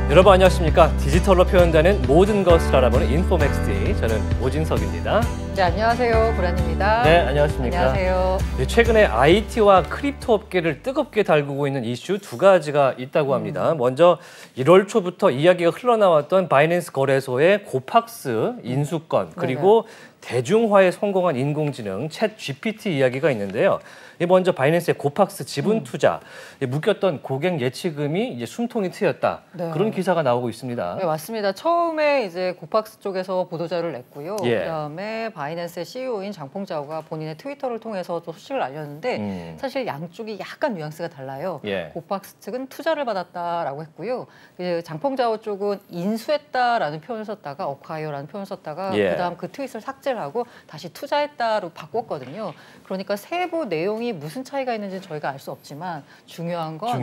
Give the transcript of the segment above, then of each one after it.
여러분 안녕하십니까? 디지털로 표현되는 모든 것을 알아보는 인포맥스티, 저는 오진석입니다. 네, 안녕하세요. 고란입니다. 네, 안녕하십니까? 안녕하세요. 최근에 IT와 크립토 업계를 뜨겁게 달구고 있는 이슈 두 가지가 있다고 합니다. 먼저 1월 초부터 이야기가 흘러나왔던 바이낸스 거래소의 고팍스 인수건, 그리고 대중화에 성공한 인공지능 챗 GPT 이야기가 있는데요. 먼저 바이낸스의 고팍스 지분 투자, 묶였던 고객 예치금이 이제 숨통이 트였다. 네. 그런 기사가 나오고 있습니다. 네, 맞습니다. 처음에 이제 고팍스 쪽에서 보도자료를 냈고요. 예. 그다음에 바이낸스의 CEO인 장펑자오가 본인의 트위터를 통해서 또 소식을 알렸는데 사실 양쪽이 약간 뉘앙스가 달라요. 예. 고팍스 측은 투자를 받았다라고 했고요. 이제 장펑자오 쪽은 인수했다라는 표현을 썼다가 어콰이어라는 표현을 썼다가 예. 그다음 그 트윗을 삭제를 하고 다시 투자했다로 바꿨거든요. 그러니까 세부 내용이 무슨 차이가 있는지 저희가 알 수 없지만 중요한 건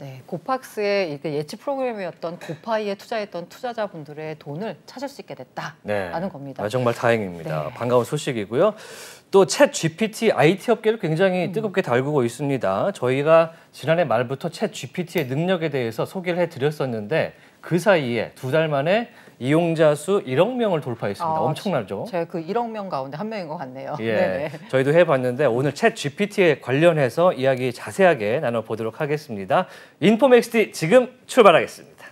네, 고팍스의 예치 프로그램이었던 고파이에 투자했던 투자자분들의 돈을 찾을 수 있게 됐다라는 겁니다. 정말 다행입니다. 네. 반가운 소식이고요. 또 챗 GPT IT 업계를 굉장히 뜨겁게 달구고 있습니다. 저희가 지난해 말부터 챗 GPT의 능력에 대해서 소개를 해드렸었는데 그 사이에 두 달 만에 이용자 수 1억 명을 돌파했습니다. 엄청나죠? 제가 그 1억 명 가운데 한 명인 것 같네요. 예, 네네. 저희도 해봤는데 오늘 챗 GPT에 관련해서 이야기 자세하게 나눠보도록 하겠습니다. 인포맥스티 지금 출발하겠습니다.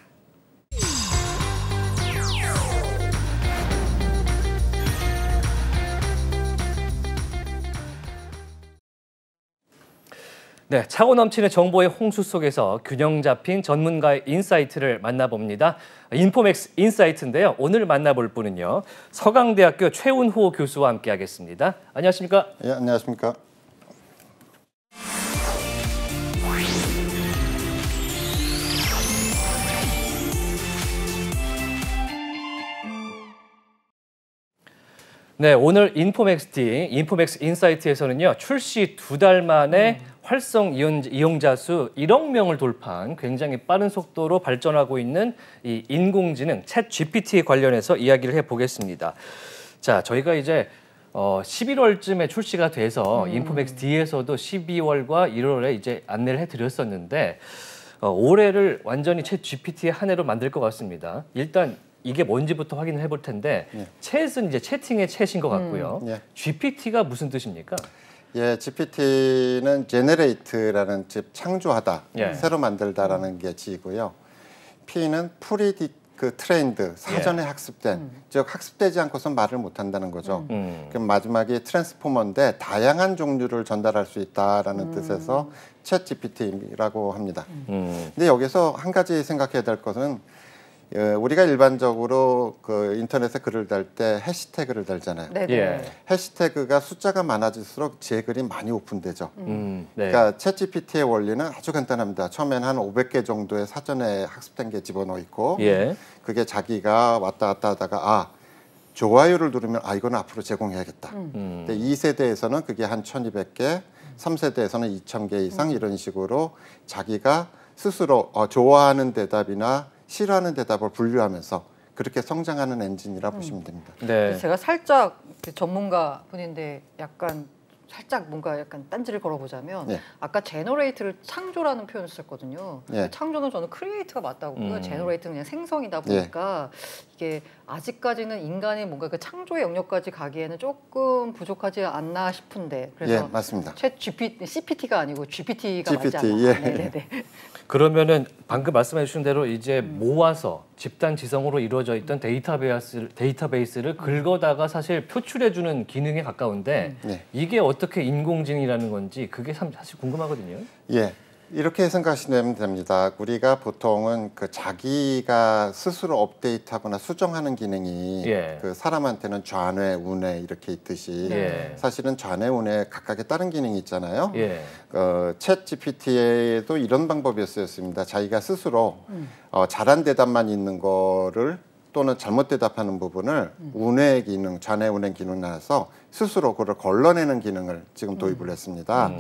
네, 차고 넘치는 정보의 홍수 속에서 균형 잡힌 전문가의 인사이트를 만나봅니다. 인포맥스 인사이트인데요. 오늘 만나볼 분은요, 서강대학교 최운호 교수와 함께하겠습니다. 안녕하십니까? 예, 안녕하십니까? 네, 오늘 인포맥스 인사이트에서는요, 출시 두 달 만에 활성 이용자 수 1억 명을 돌파한 굉장히 빠른 속도로 발전하고 있는 이 인공지능 챗 GPT 관련해서 이야기를 해보겠습니다. 자, 저희가 이제 11월쯤에 출시가 돼서 인포맥스 D에서도 12월과 1월에 이제 안내를 해드렸었는데 올해를 완전히 챗 GPT의 한 해로 만들 것 같습니다. 일단 이게 뭔지부터 확인을 해볼 텐데 챗은 이제 채팅의 챗인 것 같고요. GPT가 무슨 뜻입니까? 예, GPT는 generate라는 즉 창조하다, 새로 만들다라는 게 G고요. P는 trained, 사전에 학습된, 즉 학습되지 않고서 말을 못한다는 거죠. 그럼 마지막에 트랜스포머인데 다양한 종류를 전달할 수 있다라는 뜻에서 챗 GPT라고 합니다. 근데 여기서 한 가지 생각해야 될 것은 우리가 일반적으로 그 인터넷에 글을 달 때 해시태그를 달잖아요. 예. 해시태그가 숫자가 많아질수록 제 글이 많이 오픈되죠. 네. 그러니까 챗GPT의 원리는 아주 간단합니다. 처음에는 한 500개 정도의 사전에 학습된 게 집어넣어 있고 그게 자기가 왔다 갔다 하다가 좋아요를 누르면 이거는 앞으로 제공해야겠다. 근데 2세대에서는 그게 한 1200개, 3세대에서는 2000개 이상 이런 식으로 자기가 스스로 좋아하는 대답이나 싫어하는 대답을 분류하면서 그렇게 성장하는 엔진이라 보시면 됩니다. 네. 제가 살짝 전문가 분인데 살짝 뭔가 약간 딴지를 걸어보자면 아까 제너레이트를 창조라는 표현을 썼거든요. 창조는 저는 크리에이트가 맞다고 보고요. 제너레이트는 그냥 생성이다 보니까 이게 아직까지는 인간이 뭔가 그 창조의 영역까지 가기에는 조금 부족하지 않나 싶은데 그래서 맞습니다. 챗 CPT가 아니고 GPT가 맞지 않나. 네네네. 그러면은 방금 말씀해 주신 대로 이제 모아서 집단 지성으로 이루어져 있던 데이터베이스를 긁어다가 사실 표출해주는 기능에 가까운데 이게 어떻게 인공지능이라는 건지 그게 사실 궁금하거든요. 이렇게 생각하시면 됩니다. 우리가 보통은 그 자기가 스스로 업데이트하거나 수정하는 기능이 그 사람한테는 좌뇌, 우뇌 이렇게 있듯이 사실은 좌뇌, 우뇌 각각의 다른 기능이 있잖아요. 챗 GPT에도 이런 방법이 쓰였습니다. 자기가 스스로 잘한 대답만 있는 거를 또는 잘못 대답하는 부분을 우뇌 기능, 좌뇌 우뇌 기능 나서 스스로 그걸 걸러내는 기능을 지금 도입을 했습니다.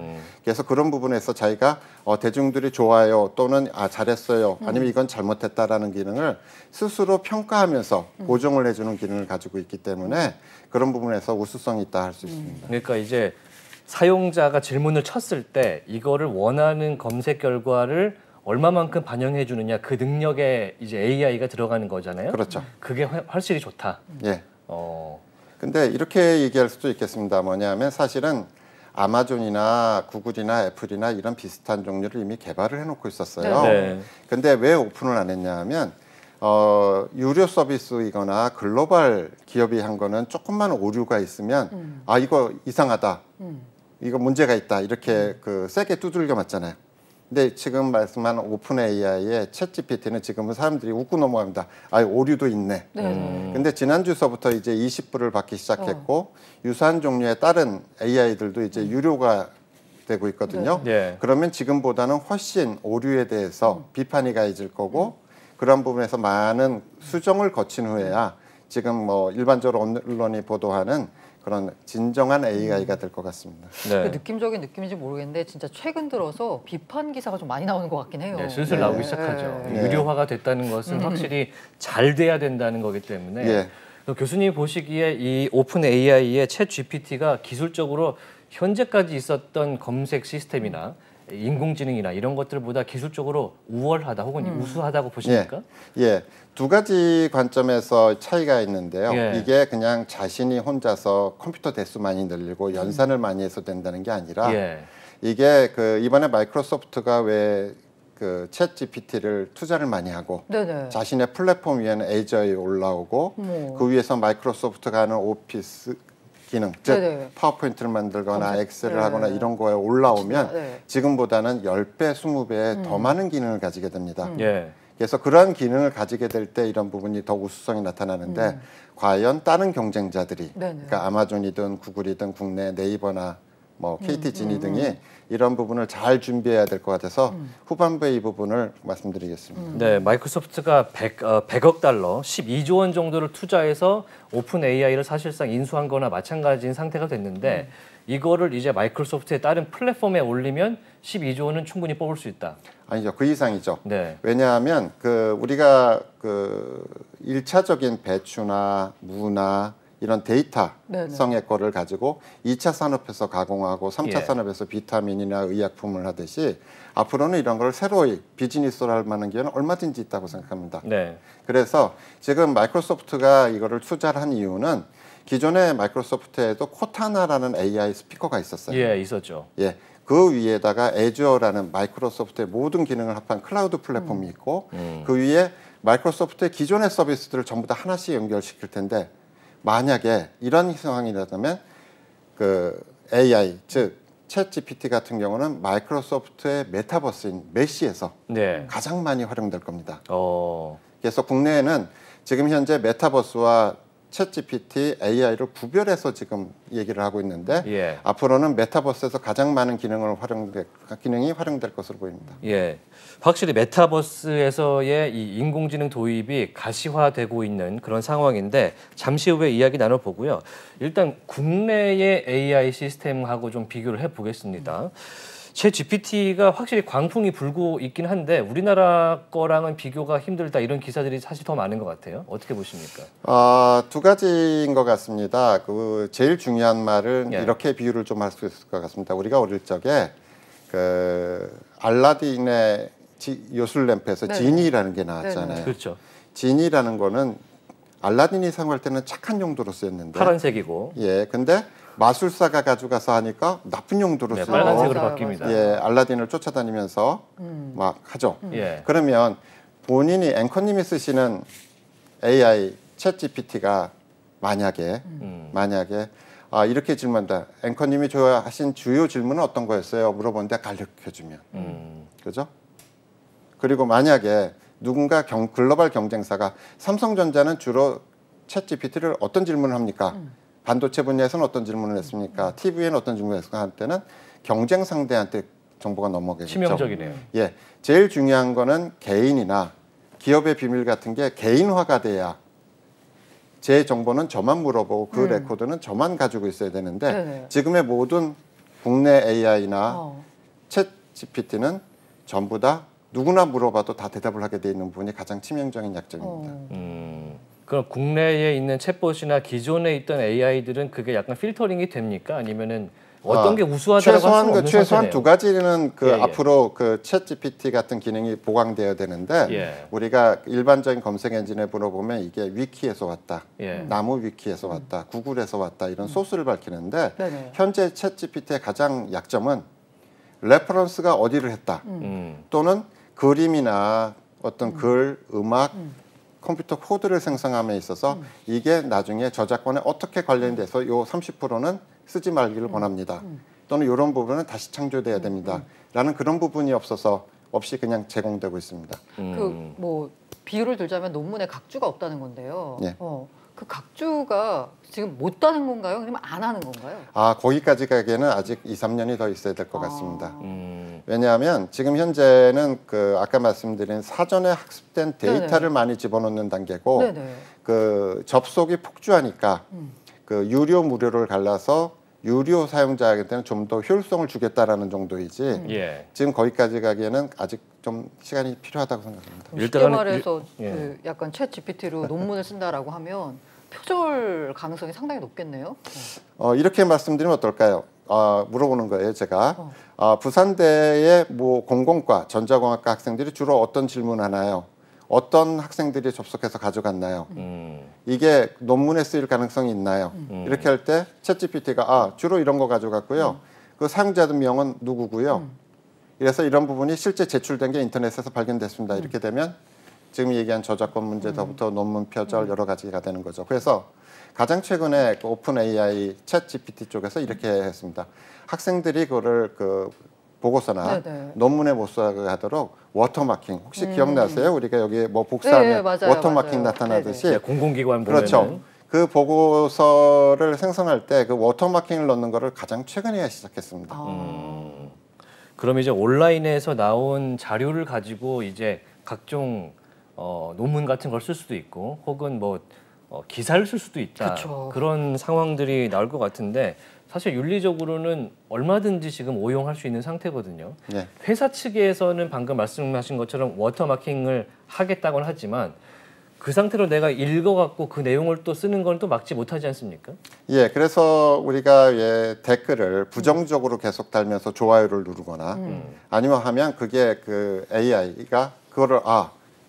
그래서 그런 부분에서 자기가 대중들이 좋아요 또는 잘했어요 아니면 이건 잘못했다라는 기능을 스스로 평가하면서 보정을 해주는 기능을 가지고 있기 때문에 그런 부분에서 우수성이 있다 할 수 있습니다. 그러니까 이제 사용자가 질문을 쳤을 때 이거를 원하는 검색 결과를 얼마만큼 반영해 주느냐 그 능력에 이제 AI가 들어가는 거잖아요. 그렇죠. 그게 훨씬 좋다. 예. 근데 이렇게 얘기할 수도 있겠습니다. 뭐냐면 사실은 아마존이나 구글이나 애플이나 이런 비슷한 종류를 이미 개발을 해놓고 있었어요. 네. 근데 왜 오픈을 안 했냐 하면 유료 서비스이거나 글로벌 기업이 한 거는 조금만 오류가 있으면 아 이거 이상하다, 이거 문제가 있다 이렇게 그 세게 두들겨 맞잖아요. 근데 지금 말씀한 오픈 AI의 챗 GPT는 지금은 사람들이 웃고 넘어갑니다. 아 오류도 있네. 근데 지난주서부터 이제 20불을 받기 시작했고 유사한 종류의 다른 AI들도 이제 유료가 되고 있거든요. 네. 그러면 지금보다는 훨씬 오류에 대해서 비판이 가해질 거고 그런 부분에서 많은 수정을 거친 후에야 지금 뭐 일반적으로 언론이 보도하는 그런 진정한 AI가 될 것 같습니다. 네. 그 느낌적인 느낌인지 모르겠는데 진짜 최근 들어서 비판 기사가 좀 많이 나오는 것 같긴 해요. 네, 슬슬 나오기 시작하죠. 유료화가 됐다는 것은 확실히 잘 돼야 된다는 거기 때문에 교수님 보시기에 이 오픈 AI의 챗 GPT가 기술적으로 현재까지 있었던 검색 시스템이나 인공지능이나 이런 것들보다 기술적으로 우월하다 혹은 우수하다고 보십니까? 예, 두 가지 관점에서 차이가 있는데요. 이게 그냥 자신이 혼자서 컴퓨터 대수 많이 늘리고 연산을 많이 해서 된다는 게 아니라 이게 그 이번에 마이크로소프트가 왜 그 챗 GPT를 투자를 많이 하고 자신의 플랫폼 위에는 애저에 올라오고 그 위에서 마이크로소프트가 하는 오피스 기능, 즉 파워포인트를 만들거나 엑셀을 하거나 이런 거에 올라오면 지금보다는 10배, 20배 더 많은 기능을 가지게 됩니다. 그래서 그러한 기능을 가지게 될 때 이런 부분이 더 우수성이 나타나는데 과연 다른 경쟁자들이 그러니까 아마존이든 구글이든 국내 네이버나 뭐 KT 지니 등이 이런 부분을 잘 준비해야 될 것 같아서 후반부에 이 부분을 말씀드리겠습니다. 네, 마이크로소프트가 100억 달러, 12조 원 정도를 투자해서 오픈 AI를 사실상 인수한 거나 마찬가지인 상태가 됐는데 이거를 이제 마이크로소프트의 다른 플랫폼에 올리면 12조 원은 충분히 뽑을 수 있다. 아니죠. 그 이상이죠. 왜냐하면 그 우리가 그 1차적인 배추나 무나 이런 데이터성의 거를 가지고 2차 산업에서 가공하고 3차 산업에서 비타민이나 의약품을 하듯이 앞으로는 이런 걸 새로이 비즈니스로 할 만한 기회는 얼마든지 있다고 생각합니다. 그래서 지금 마이크로소프트가 이거를 투자를 한 이유는 기존의 마이크로소프트에도 코타나라는 AI 스피커가 있었어요. 있었죠. 그 위에다가 애주어라는 마이크로소프트의 모든 기능을 합한 클라우드 플랫폼이 있고 그 위에 마이크로소프트의 기존의 서비스들을 전부 다 하나씩 연결시킬 텐데 만약에 이런 상황이 나타나면 그 AI 즉 챗 GPT 같은 경우는 마이크로소프트의 메타버스인 메시에서 가장 많이 활용될 겁니다. 그래서 국내에는 지금 현재 메타버스와 챗 GPT, AI를 구별해서 지금 얘기를 하고 있는데 앞으로는 메타버스에서 가장 많은 기능이 활용될 것으로 보입니다. 확실히 메타버스에서의 이 인공지능 도입이 가시화되고 있는 그런 상황인데 잠시 후에 이야기 나눠보고요. 일단 국내의 AI 시스템하고 좀 비교를 해보겠습니다. 챗 GPT가 확실히 광풍이 불고 있긴 한데 우리나라 거랑은 비교가 힘들다 이런 기사들이 사실 더 많은 것 같아요. 어떻게 보십니까? 두 가지인 것 같습니다. 그 제일 중요한 말은 이렇게 비유를 좀 할 수 있을 것 같습니다. 우리가 어릴 적에 그 알라딘의 요술램프에서 지니라는 게 나왔잖아요. 그렇죠. 지니라는 거는 알라딘이 사용할 때는 착한 용도로 쓰였는데 파란색이고 근데 마술사가 가져가서 하니까 나쁜 용도로 쓰고 빨간색으로 바뀝니다. 알라딘을 쫓아다니면서 막 하죠. 그러면 본인이 앵커님이 쓰시는 AI 챗 GPT가 만약에 이렇게 질문한다. 앵커님이 하신 주요 질문은 어떤 거였어요? 물어보는데 가르쳐주면 그죠? 그리고 만약에 누군가 글로벌 경쟁사가 삼성전자는 주로 챗 GPT를 어떤 질문을 합니까? 반도체 분야에서는 어떤 질문을 했습니까? TV에는 어떤 질문을 했습니까? 할 때는 경쟁 상대한테 정보가 넘어가겠죠. 치명적이네요. 제일 중요한 거는 개인이나 기업의 비밀 같은 게 개인화가 돼야 제 정보는 저만 물어보고 그 레코드는 저만 가지고 있어야 되는데 지금의 모든 국내 AI나 챗 GPT는 전부 다 누구나 물어봐도 다 대답을 하게 돼 있는 부분이 가장 치명적인 약점입니다. 그럼 국내에 있는 챗봇이나 기존에 있던 AI들은 그게 약간 필터링이 됩니까? 아니면은 어떤 게 우수하다고 할 수는 없는 최소한 상태네요. 두 가지는 그 예. 앞으로 그 챗 GPT 같은 기능이 보강되어야 되는데 우리가 일반적인 검색 엔진에 물어보면 이게 위키에서 왔다, 나무 위키에서 왔다, 구글에서 왔다 이런 소스를 밝히는데 현재 챗 GPT의 가장 약점은 레퍼런스가 어디를 했다 또는 그림이나 어떤 글, 음악, 컴퓨터 코드를 생성함에 있어서 이게 나중에 저작권에 어떻게 관련돼서 요 30%는 쓰지 말기를 권합니다. 또는 이런 부분은 다시 창조돼야 됩니다. 라는 그런 부분이 없이 그냥 제공되고 있습니다. 그 뭐 비유를 들자면 논문에 각주가 없다는 건데요. 그 각주가 지금 못 따는 건가요? 아니면 안 하는 건가요? 거기까지 가기에는 아직 2, 3년이 더 있어야 될 것 같습니다. 왜냐하면 지금 현재는 그 아까 말씀드린 사전에 학습된 데이터를 많이 집어넣는 단계고 그 접속이 폭주하니까 그 유료 무료를 갈라서 유료 사용자에게는 좀 더 효율성을 주겠다라는 정도이지 지금 거기까지 가기에는 아직 좀 시간이 필요하다고 생각합니다. 쉽게 말해서 그 약간 챗 GPT로 논문을 쓴다라고 하면 표절 가능성이 상당히 높겠네요. 이렇게 말씀드리면 어떨까요? 물어보는 거예요, 제가. 부산대의 뭐 공공과 전자공학과 학생들이 주로 어떤 질문하나요? 어떤 학생들이 접속해서 가져갔나요? 이게 논문에 쓰일 가능성이 있나요? 이렇게 할 때 챗GPT가 주로 이런 거 가져갔고요. 그 사용자들 명은 누구고요. 그래서 이런 부분이 실제 제출된 게 인터넷에서 발견됐습니다. 이렇게 되면 지금 얘기한 저작권 문제부터 논문 표절 여러 가지가 되는 거죠. 그래서 가장 최근에 그 오픈 AI 챗GPT 쪽에서 이렇게 했습니다. 학생들이 그거를 그 보고서나 논문에 못 쓰게 하도록 워터마킹 혹시 기억나세요? 우리가 여기 뭐 복사하면 워터마킹 나타나듯이 공공기관 보면은 그렇죠. 그 보고서를 생성할 때 그 워터마킹을 넣는 거를 가장 최근에 시작했습니다. 그럼 이제 온라인에서 나온 자료를 가지고 이제 각종 논문 같은 걸 쓸 수도 있고 혹은 뭐 기사를 쓸 수도 있다. 그런 상황들이 나올 것 같은데 사실 윤리적으로는 얼마든지 지금 오용할 수 있는 상태거든요. 회사 측에서는 방금 말씀하신 것처럼 워터마킹을 하겠다고는 하지만 그 상태로 내가 읽어갖고 그 내용을 또 쓰는 건 또 막지 못하지 않습니까? 그래서 우리가 댓글을 부정적으로 계속 달면서 좋아요를 누르거나 아니면 하면 그게 그 AI가 그거를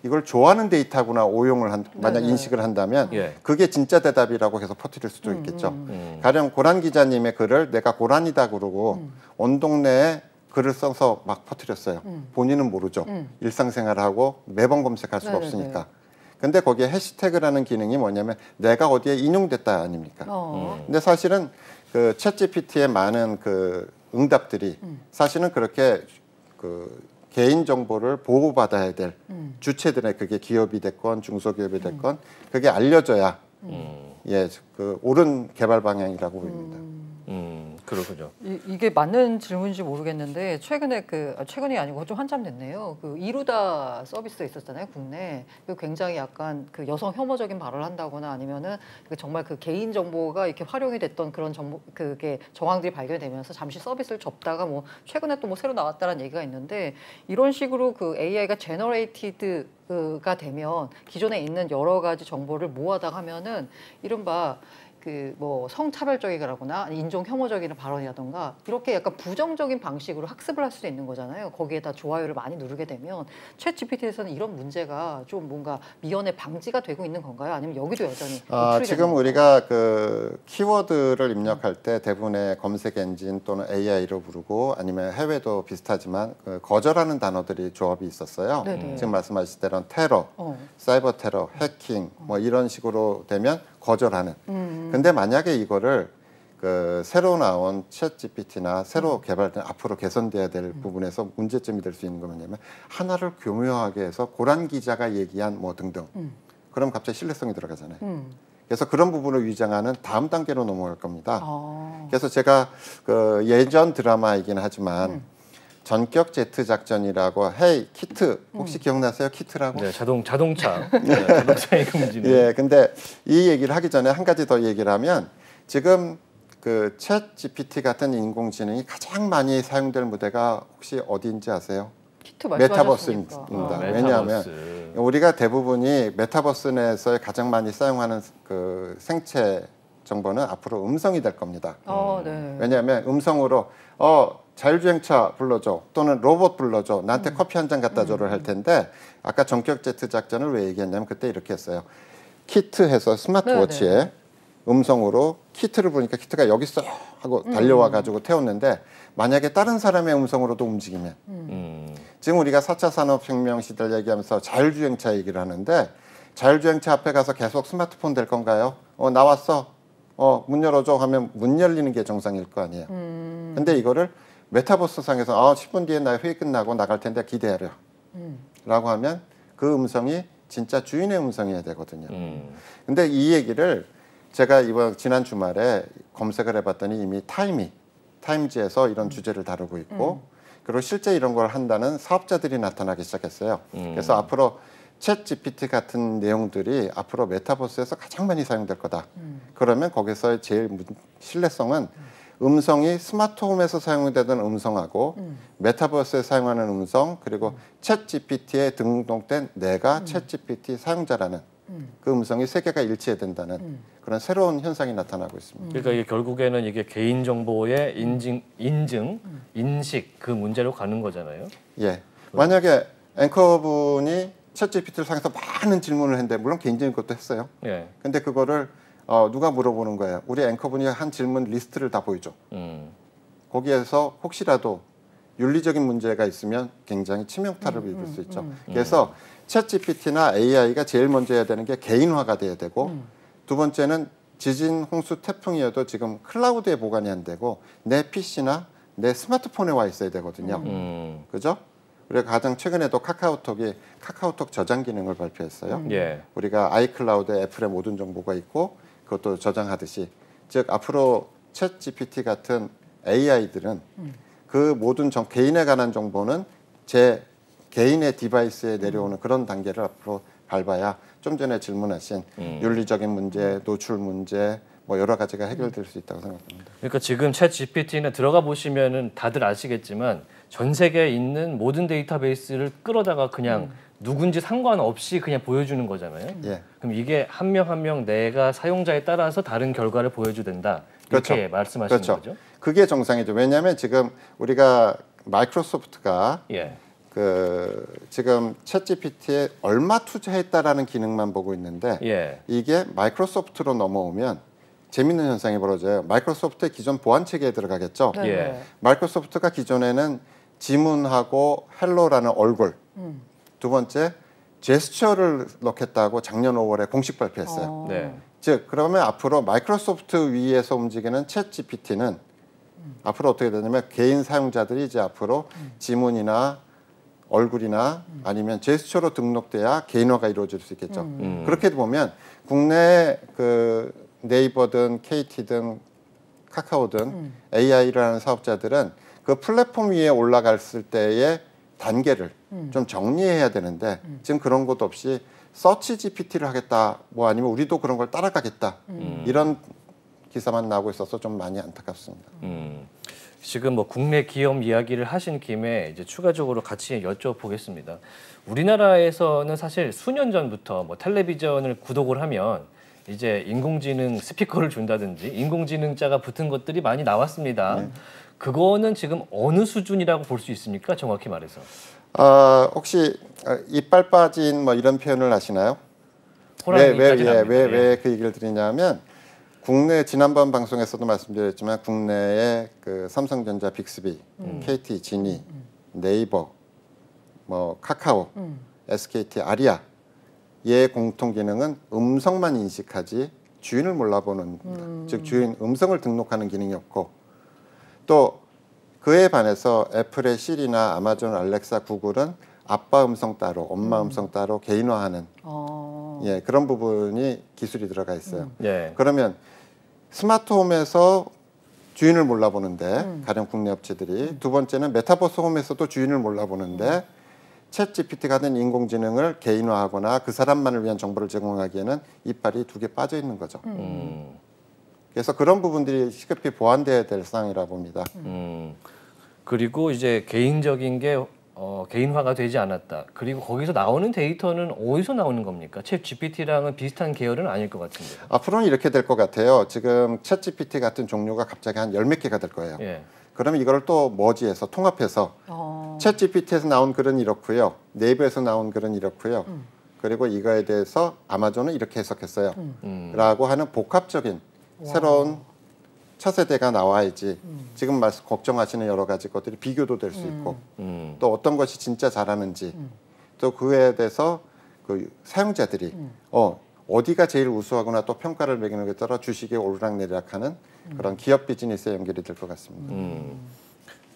이걸 좋아하는 데이터구나 오용을 만약 인식을 한다면 그게 진짜 대답이라고 계속 퍼뜨릴 수도 있겠죠. 가령 고란 기자님의 글을 내가 고란이다 그러고 온 동네에 글을 써서 막 퍼뜨렸어요. 본인은 모르죠. 일상생활하고 매번 검색할 수가 없으니까. 근데 거기에 해시태그라는 기능이 뭐냐면 내가 어디에 인용됐다 아닙니까? 근데 사실은 그 챗GPT의 많은 그 응답들이 사실은 그렇게 그 개인 정보를 보호받아야 될 주체들의 그게 기업이 됐건 중소기업이 됐건 그게 알려져야 그 옳은 개발 방향이라고 보입니다. 그렇군요. 이게 맞는 질문인지 모르겠는데 최근이 아니고 좀 한참 됐네요. 그 이루다 서비스가 있었잖아요, 국내. 그 굉장히 약간 그 여성 혐오적인 발언을 한다거나 아니면은 정말 그 개인 정보가 이렇게 활용이 됐던 그런 그게 정황들이 발견되면서 잠시 서비스를 접다가 뭐 최근에 또 뭐 새로 나왔다는 얘기가 있는데 이런 식으로 그 AI가 제너레이티드가 되면 기존에 있는 여러 가지 정보를 모아다 하면은 이른바 그 뭐 성차별적이거나 인종 혐오적인 발언이라던가 이렇게 약간 부정적인 방식으로 학습을 할 수도 있는 거잖아요. 거기에다 좋아요를 많이 누르게 되면 챗 GPT에서는 이런 문제가 좀 뭔가 미연에 방지가 되고 있는 건가요? 아니면 여기도 여전히 지금 우리가 그 키워드를 입력할 때 대부분의 검색 엔진 또는 AI로 부르고 아니면 해외도 비슷하지만 그 거절하는 단어들이 조합이 있었어요. 지금 말씀하신 대로 테러, 사이버 테러, 해킹 뭐 이런 식으로 되면 거절하는. 근데 만약에 이거를 그 새로 나온 챗 GPT나 새로 개발된 앞으로 개선돼야 될 부분에서 문제점이 될 수 있는 건 뭐냐면 하나를 교묘하게 해서 고란 기자가 얘기한 뭐 등등. 그럼 갑자기 신뢰성이 들어가잖아요. 그래서 그런 부분을 위장하는 다음 단계로 넘어갈 겁니다. 그래서 제가 그 예전 드라마이긴 하지만 전격 제트 작전이라고 헤이 키트 혹시 기억나세요? 키트라고? 네, 자동차. 자동차의 금지는. 근데 이 얘기를 하기 전에 한 가지 더 얘기를 하면 지금 그 챗 GPT 같은 인공지능이 가장 많이 사용될 무대가 혹시 어디인지 아세요? 키트 메타버스입니다. 왜냐하면 우리가 대부분이 메타버스 내에서 가장 많이 사용하는 그 생체 정보는 앞으로 음성이 될 겁니다. 네. 왜냐하면 음성으로 자율주행차 불러줘 또는 로봇 불러줘 나한테 커피 한 잔 갖다 줘를 할 텐데 아까 전격 제트 작전을 왜 얘기했냐면 그때 이렇게 했어요. 키트 해서 스마트워치에 네네. 음성으로 키트를 보니까 키트가 여기 있어 하고 달려와 가지고 태웠는데 만약에 다른 사람의 음성으로도 움직이면 지금 우리가 4차 산업혁명 시대를 얘기하면서 자율주행차 얘기를 하는데 자율주행차 앞에 가서 계속 스마트폰 될 건가요? 나왔어. 문 열어줘 하면 문 열리는 게 정상일 거 아니에요. 근데 이거를 메타버스 상에서 10분 뒤에 나 회의 끝나고 나갈 텐데 기대하려 라고 하면 그 음성이 진짜 주인의 음성이어야 되거든요. 근데 이 얘기를 제가 지난 주말에 검색을 해봤더니 이미 타임지에서 이런 주제를 다루고 있고 그리고 실제 이런 걸 한다는 사업자들이 나타나기 시작했어요. 그래서 앞으로 챗 GPT 같은 내용들이 앞으로 메타버스에서 가장 많이 사용될 거다. 그러면 거기서의 제일 신뢰성은 음성이 스마트홈에서 사용되던 음성하고 메타버스에 사용하는 음성 그리고 챗 GPT에 등록된 내가 챗 GPT 사용자라는 그 음성이 세 개가 일치해야 된다는 그런 새로운 현상이 나타나고 있습니다. 그러니까 이게 결국에는 이게 개인 정보의 인식 그 문제로 가는 거잖아요. 예. 만약에 앵커분이 챗 GPT를 사용해서 많은 질문을 했는데 물론 개인적인 것도 했어요. 예. 근데 그거를 누가 물어보는 거예요. 우리 앵커분이 한 질문 리스트를 다 보여줘. 거기에서 혹시라도 윤리적인 문제가 있으면 굉장히 치명타를 입을 수 있죠. 그래서 챗 GPT나 AI가 제일 먼저 해야 되는 게 개인화가 돼야 되고 두 번째는 지진, 홍수, 태풍이어도 지금 클라우드에 보관이 안 되고 내 PC나 내 스마트폰에 와 있어야 되거든요. 그죠? 그리고 가장 최근에도 카카오톡이 카카오톡 저장 기능을 발표했어요. 우리가 아이클라우드에 애플의 모든 정보가 있고 그것도 저장하듯이 즉 앞으로 챗 GPT 같은 AI들은 그 모든 개인에 관한 정보는 제 개인의 디바이스에 내려오는 그런 단계를 앞으로 밟아야 좀 전에 질문하신 윤리적인 문제, 노출 문제 뭐 여러 가지가 해결될 수 있다고 생각합니다. 그러니까 지금 챗 GPT는 들어가 보시면은 다들 아시겠지만 전 세계에 있는 모든 데이터베이스를 끌어다가 그냥 누군지 상관없이 그냥 보여주는 거잖아요. 그럼 이게 한 명 한 명 내가 사용자에 따라서 다른 결과를 보여주된다. 이렇게 그렇죠. 말씀하시는 그렇죠. 거죠? 그게 정상이죠. 왜냐하면 지금 우리가 마이크로소프트가 지금 챗 GPT에 얼마 투자했다라는 기능만 보고 있는데 이게 마이크로소프트로 넘어오면 재밌는 현상이 벌어져요. 마이크로소프트의 기존 보안 체계에 들어가겠죠. 마이크로소프트가 기존에는 지문하고 헬로라는 얼굴 두 번째 제스처를 넣겠다고 작년 5월에 공식 발표했어요. 즉 그러면 앞으로 마이크로소프트 위에서 움직이는 챗 GPT는 앞으로 어떻게 되냐면 개인 사용자들이 이제 앞으로 지문이나 얼굴이나 아니면 제스처로 등록돼야 개인화가 이루어질 수 있겠죠. 그렇게 보면 국내 그 네이버든 KT든 카카오든 AI를 하는 사업자들은 그 플랫폼 위에 올라갔을 때의 단계를 좀 정리해야 되는데 지금 그런 것도 없이 서치 GPT를 하겠다 뭐 아니면 우리도 그런 걸 따라가겠다 이런 기사만 나오고 있어서 좀 많이 안타깝습니다. 지금 뭐 국내 기업 이야기를 하신 김에 이제 추가적으로 같이 여쭤보겠습니다. 우리나라에서는 사실 수년 전부터 뭐 텔레비전을 구독을 하면 이제 인공지능 스피커를 준다든지 인공지능자가 붙은 것들이 많이 나왔습니다. 그거는 지금 어느 수준이라고 볼 수 있습니까? 정확히 말해서. 혹시 이빨 빠진 뭐 이런 표현을 아시나요? 왜 그 얘기를 드리냐면 국내 지난번 방송에서도 말씀드렸지만 국내의 그 삼성전자 빅스비, KT 지니, 네이버, 뭐 카카오, SKT 아리아 얘의 공통 기능은 음성만 인식하지 주인을 몰라보는 즉 주인 음성을 등록하는 기능이 없고 또 그에 반해서 애플의 시리나 아마존 알렉사, 구글은 아빠 음성 따로, 엄마 음성 따로 개인화하는 그런 부분이 기술이 들어가 있어요. 그러면 스마트홈에서 주인을 몰라보는데 가령 국내 업체들이 두 번째는 메타버스 홈에서도 주인을 몰라보는데 챗 GPT 같은 인공지능을 개인화하거나 그 사람만을 위한 정보를 제공하기에는 이빨이 두 개 빠져 있는 거죠. 그래서 그런 부분들이 시급히 보완돼야 될 사항이라 봅니다. 그리고 이제 개인적인 게 개인화가 되지 않았다. 그리고 거기서 나오는 데이터는 어디서 나오는 겁니까? 챗 GPT랑은 비슷한 계열은 아닐 것 같은데. 앞으로는 이렇게 될 것 같아요. 지금 챗 GPT 같은 종류가 갑자기 한 10몇 개가 될 거예요. 예. 그러면 이걸 또 머지해서 통합해서 챗 GPT에서 나온 글은 이렇고요. 네이버에서 나온 글은 이렇고요. 그리고 이거에 대해서 아마존은 이렇게 해석했어요. 라고 하는 복합적인 새로운 차세대가 나와야지 지금 걱정하시는 여러 가지 것들이 비교도 될 수 있고 또 어떤 것이 진짜 잘하는지 또 그에 대해서 그 사용자들이 어디가 제일 우수하거나 또 평가를 매기는 것에 따라 주식이 오르락내리락하는 그런 기업 비즈니스에 연결이 될 것 같습니다.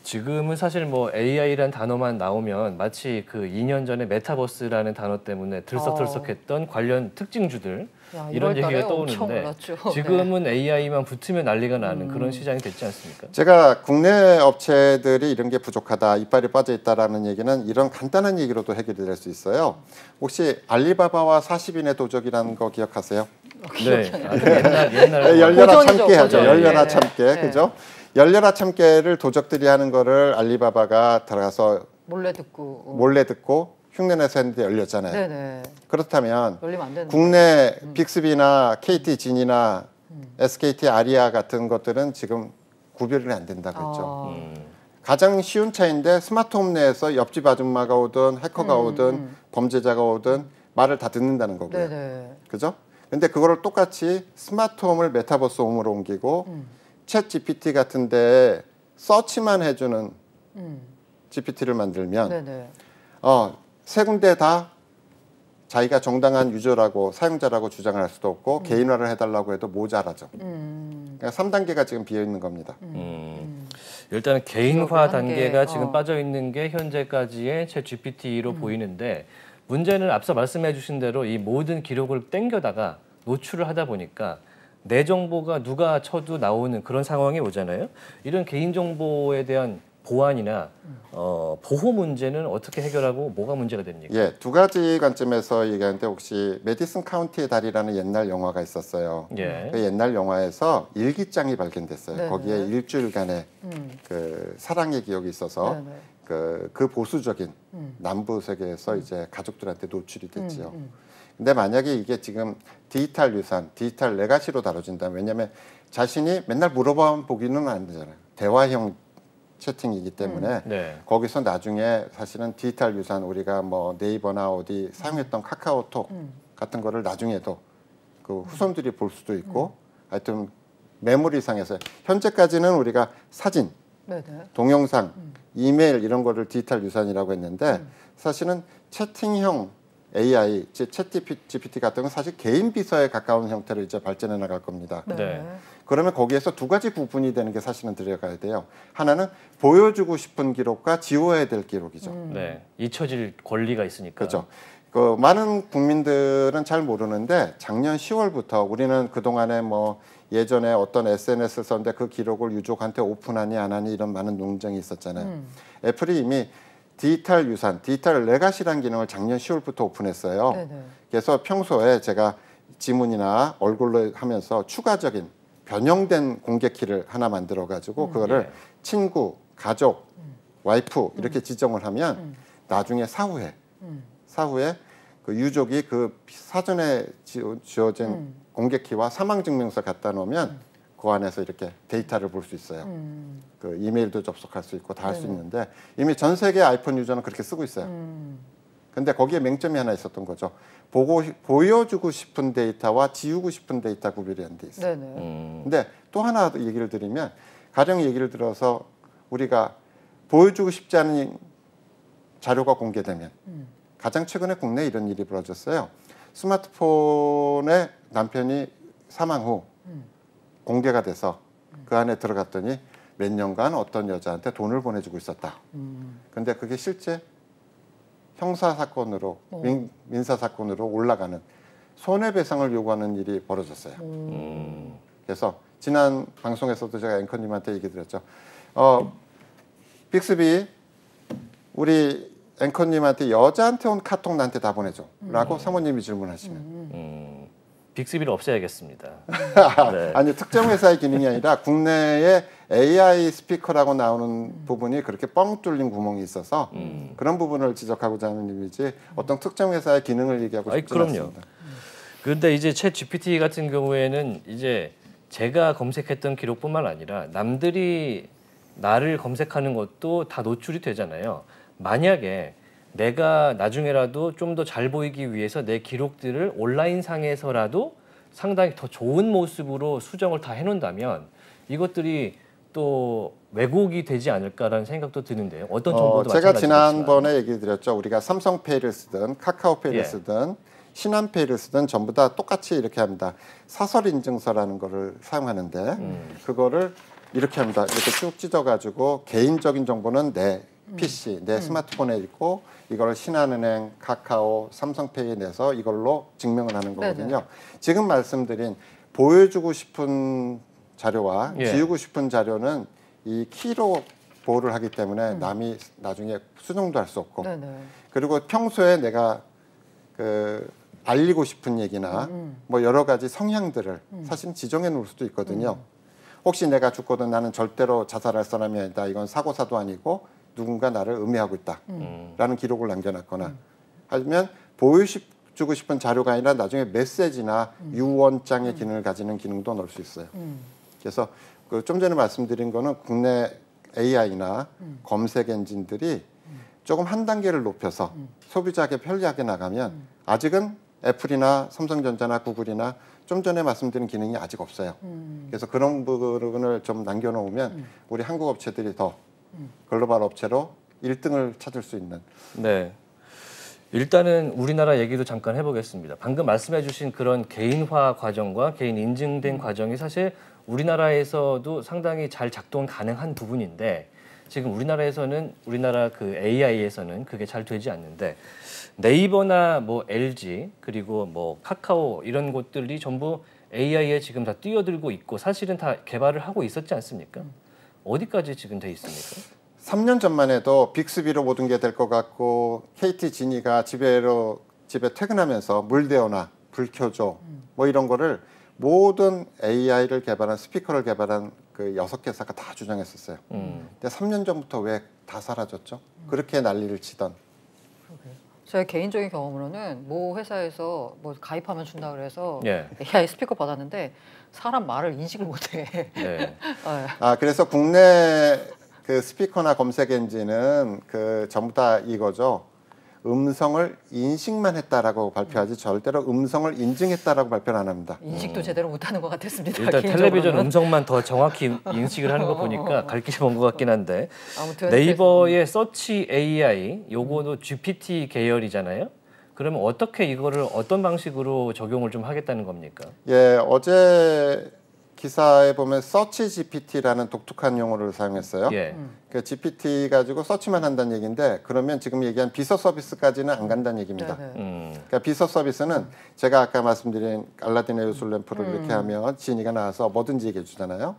지금은 사실 뭐 AI라는 단어만 나오면 마치 그 2년 전에 메타버스라는 단어 때문에 들썩들썩했던 관련 특징주들 이런 얘기가 떠오르는데 지금은 네. AI만 붙으면 난리가 나는 그런 시장이 됐지 않습니까? 제가 국내 업체들이 이런 게 부족하다, 이빨이 빠져 있다라는 얘기는 이런 간단한 얘기로도 해결이 될 수 있어요. 혹시 알리바바와 40인의 도적이라는 거 기억하세요? 네, 옛날 열려라 참깨 하죠. 열려라 참깨, 네. 그죠? 열려라 참깨를 도적들이 하는 거를 알리바바가 들어가서 몰래 듣고 흉내내서 했는데 열렸잖아요. 네네. 그렇다면 국내 빅스비나 KT 진이나 SKT 아리아 같은 것들은 지금 구별이 안 된다고 했죠. 가장 쉬운 차이인데 스마트홈 내에서 옆집 아줌마가 오든 해커가 오든 범죄자가 오든 말을 다 듣는다는 거고요. 네네. 그죠? 근데 그거를 똑같이 스마트홈을 메타버스 홈으로 옮기고 챗 GPT 같은 데 서치만 해주는 GPT를 만들면 세 군데 다 자기가 정당한 유저라고 사용자라고 주장을 할 수도 없고 개인화를 해달라고 해도 모자라죠. 그러니까 3단계가 지금 비어있는 겁니다. 일단은 개인화 단계가 지금 빠져있는 게 현재까지의 챗 GPT로 보이는데 문제는 앞서 말씀해 주신 대로 이 모든 기록을 땡겨다가 노출을 하다 보니까 내 정보가 누가 쳐도 나오는 그런 상황이 오잖아요. 이런 개인정보에 대한 보안이나 보호 문제는 어떻게 해결하고 뭐가 문제가 됩니까? 예, 두 가지 관점에서 얘기하는데 혹시 메디슨 카운티의 달이라는 옛날 영화가 있었어요. 예. 그 옛날 영화에서 일기장이 발견됐어요. 네네. 거기에 일주일간의 그 사랑의 기억이 있어서 그 보수적인 남부 세계에서 이제 가족들한테 노출이 됐지요. 근데 만약에 이게 지금 디지털 유산, 디지털 레가시로 다뤄진다면 왜냐하면 자신이 맨날 물어봐 보기는 안 되잖아요. 대화형 채팅이기 때문에 네. 거기서 나중에 사실은 디지털 유산 우리가 뭐 네이버나 어디 사용했던 카카오톡 같은 거를 나중에도 그 후손들이 볼 수도 있고 하여튼 메모리상에서 현재까지는 우리가 사진, 동영상, 이메일 이런 거를 디지털 유산이라고 했는데 사실은 채팅형 AI, 챗 GPT 같은 건 사실 개인 비서에 가까운 형태로 이제 발전해 나갈 겁니다. 네. 그러면 거기에서 두 가지 부분이 되는 게 사실은 들어가야 돼요. 하나는 보여주고 싶은 기록과 지워야 될 기록이죠. 네, 잊혀질 권리가 있으니까. 그렇죠. 그 많은 국민들은 잘 모르는데 작년 10월부터 우리는 그동안에 뭐 예전에 어떤 SNS를 썼는데 그 기록을 유족한테 오픈하니 안 하니 이런 많은 논쟁이 있었잖아요. 애플이 이미 디지털 유산, 디지털 레가시라는 기능을 작년 10월부터 오픈했어요. 네네. 그래서 평소에 제가 지문이나 얼굴로 하면서 추가적인 변형된 공개키를 하나 만들어가지고 그거를 친구, 가족, 와이프 이렇게 지정을 하면 나중에 사후에 그 유족이 그 사전에 지어진 공개키와 사망증명서 갖다 놓으면 그 안에서 이렇게 데이터를 볼 수 있어요. 그 이메일도 접속할 수 있고 다 할 수 있는데 이미 전 세계 아이폰 유저는 그렇게 쓰고 있어요. 근데 거기에 맹점이 하나 있었던 거죠. 보여주고 싶은 데이터와 지우고 싶은 데이터 구별이 안 돼 있어요. 근데 또 하나 얘기를 드리면 가령 얘기를 들어서 우리가 보여주고 싶지 않은 자료가 공개되면 가장 최근에 국내에 이런 일이 벌어졌어요. 스마트폰에 남편이 사망 후 공개가 돼서 그 안에 들어갔더니 몇 년간 어떤 여자한테 돈을 보내주고 있었다. 근데 그게 실제 형사사건으로 민사사건으로 올라가는 손해배상을 요구하는 일이 벌어졌어요. 그래서 지난 방송에서도 제가 앵커님한테 얘기 드렸죠. 빅스비 우리 앵커님한테 여자한테 온 카톡 나한테 다 보내줘 라고 사모님이 질문하시면 빅스비를 없애야겠습니다. 네. 아니 특정 회사의 기능이 아니라 국내에 AI 스피커라고 나오는 부분이 그렇게 뻥 뚫린 구멍이 있어서 그런 부분을 지적하고자 하는 의미지 어떤 특정 회사의 기능을 얘기하고 싶지 않습니다. 그런데 이제 챗 GPT 같은 경우에는 이제 제가 검색했던 기록뿐만 아니라 남들이 나를 검색하는 것도 다 노출이 되잖아요. 만약에 내가 나중에라도 좀 더 잘 보이기 위해서 내 기록들을 온라인 상에서라도 상당히 더 좋은 모습으로 수정을 다 해놓는다면 이것들이 또 왜곡이 되지 않을까라는 생각도 드는데요. 어떤 정보도 제가 마찬가지겠지만. 지난번에 얘기 드렸죠. 우리가 삼성페이를 쓰든 카카오페이를 쓰든 신한페이를 쓰든 전부 다 똑같이 이렇게 합니다. 사설 인증서라는 거를 사용하는데 그거를 이렇게 합니다. 이렇게 쭉 찢어가지고 개인적인 정보는 내 PC, 내 스마트폰에 있고 이걸 신한은행, 카카오, 삼성페이에 내서 이걸로 증명을 하는 거거든요. 네네. 지금 말씀드린 보여주고 싶은 자료와 지우고 싶은 자료는 이 키로 보호를 하기 때문에 남이 나중에 수정도 할 수 없고 그리고 평소에 내가 알리고 싶은 얘기나 뭐 여러 가지 성향들을 사실 지정해 놓을 수도 있거든요. 혹시 내가 죽거든 나는 절대로 자살할 사람이 아니다. 이건 사고사도 아니고 누군가 나를 음해하고 있다. 라는 기록을 남겨놨거나 아니면 보여주고 싶은 자료가 아니라 나중에 메시지나 유언장의 기능을 가지는 기능도 넣을 수 있어요. 그래서 좀 전에 말씀드린 거는 국내 AI나 검색 엔진들이 조금 한 단계를 높여서 소비자에게 편리하게 나가면 아직은 애플이나 삼성전자나 구글이나 좀 전에 말씀드린 기능이 아직 없어요. 그래서 그런 부분을 좀 남겨놓으면 우리 한국 업체들이 더 글로벌 업체로 1등을 찾을 수 있는. 네. 일단은 우리나라 얘기도 잠깐 해보겠습니다. 방금 말씀해주신 그런 개인화 과정과 개인 인증된 과정이 사실 우리나라에서도 상당히 잘 작동 가능한 부분인데 지금 우리나라에서는 우리나라 그 AI에서는 그게 잘 되지 않는데 네이버나 뭐 LG 그리고 뭐 카카오 이런 곳들이 전부 AI에 지금 다 뛰어들고 있고 사실은 다 개발을 하고 있었지 않습니까? 어디까지 지금 돼 있습니까? 3년 전만 해도 빅스비로 모든 게 될 것 같고 KT 지니가 집에 퇴근하면서 물 데워놔, 불 켜줘 뭐 이런 거를 모든 AI를 개발한 스피커를 개발한 그 6개사가 다 주장했었어요. 근데 3년 전부터 왜 다 사라졌죠? 그렇게 난리를 치던. 제 개인적인 경험으로는 모 회사에서 뭐 가입하면 준다 그래서 AI 스피커 받았는데 사람 말을 인식을 못해. 그래서 국내 그 스피커나 검색 엔진은 그 전부 다 이거죠. 음성을 인식만 했다라고 발표하지 절대로 음성을 인증했다라고 발표는 안 합니다. 인식도 제대로 못하는 것 같았습니다. 일단 텔레비전 음성만 더 정확히 인식을 하는 거 보니까 갈 길이 먼 것 같긴 한데 아무튼 네이버의 서치 AI 요거도 GPT 계열이잖아요. 그러면 어떻게 이거를 어떤 방식으로 적용을 좀 하겠다는 겁니까? 예, 어제 기사에 보면 서치 GPT라는 독특한 용어를 사용했어요. 그 GPT 가지고 서치만 한다는 얘기인데 그러면 지금 얘기한 비서 서비스까지는 안 간다는 얘기입니다. 그러니까 비서 서비스는 제가 아까 말씀드린 알라딘의 요술 램프를 이렇게 하면 지니가 나와서 뭐든지 얘기해 주잖아요.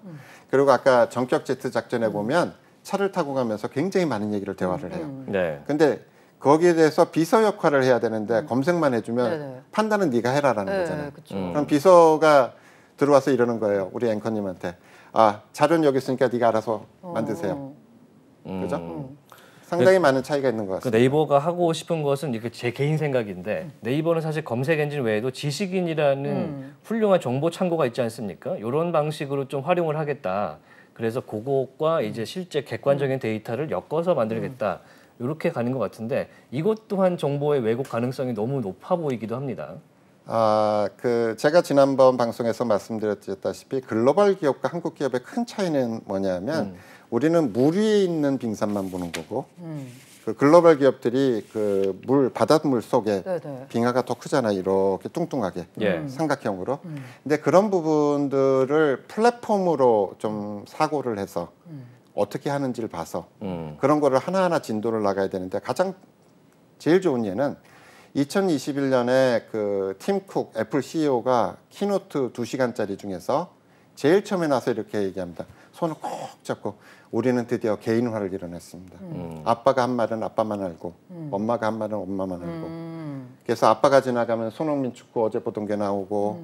그리고 아까 전격 제트 작전에 보면 차를 타고 가면서 굉장히 많은 얘기를 대화를 해요. 근데 거기에 대해서 비서 역할을 해야 되는데 검색만 해주면 판단은 네가 해라라는 거잖아요. 그럼 비서가 들어와서 이러는 거예요. 우리 앵커님한테. 자료는 여기 있으니까 네가 알아서 만드세요. 그죠? 상당히 많은 차이가 있는 것 같습니다. 그 네이버가 하고 싶은 것은 이게 제 개인 생각인데 네이버는 사실 검색 엔진 외에도 지식인이라는 훌륭한 정보 창고가 있지 않습니까? 이런 방식으로 좀 활용을 하겠다. 그래서 그것과 이제 실제 객관적인 데이터를 엮어서 만들겠다. 이렇게 가는 것 같은데 이것 또한 정보의 왜곡 가능성이 너무 높아 보이기도 합니다. 제가 지난번 방송에서 말씀드렸다시피 글로벌 기업과 한국 기업의 큰 차이는 뭐냐면 우리는 물 위에 있는 빙산만 보는 거고 그 글로벌 기업들이 그 바닷물 속에 빙하가 더 크잖아요. 이렇게 뚱뚱하게 삼각형으로. 근데 그런 부분들을 플랫폼으로 좀 사고를 해서 어떻게 하는지를 봐서 그런 거를 하나하나 진도를 나가야 되는데 제일 좋은 예는 2021년에 그 팀 쿡 애플 CEO가 키노트 2시간짜리 중에서 제일 처음에 나서 이렇게 얘기합니다. 손을 꼭 잡고 우리는 드디어 개인화를 이뤄냈습니다. 아빠가 한 말은 아빠만 알고 엄마가 한 말은 엄마만 알고 그래서 아빠가 지나가면 손흥민 축구 어제 보던 게 나오고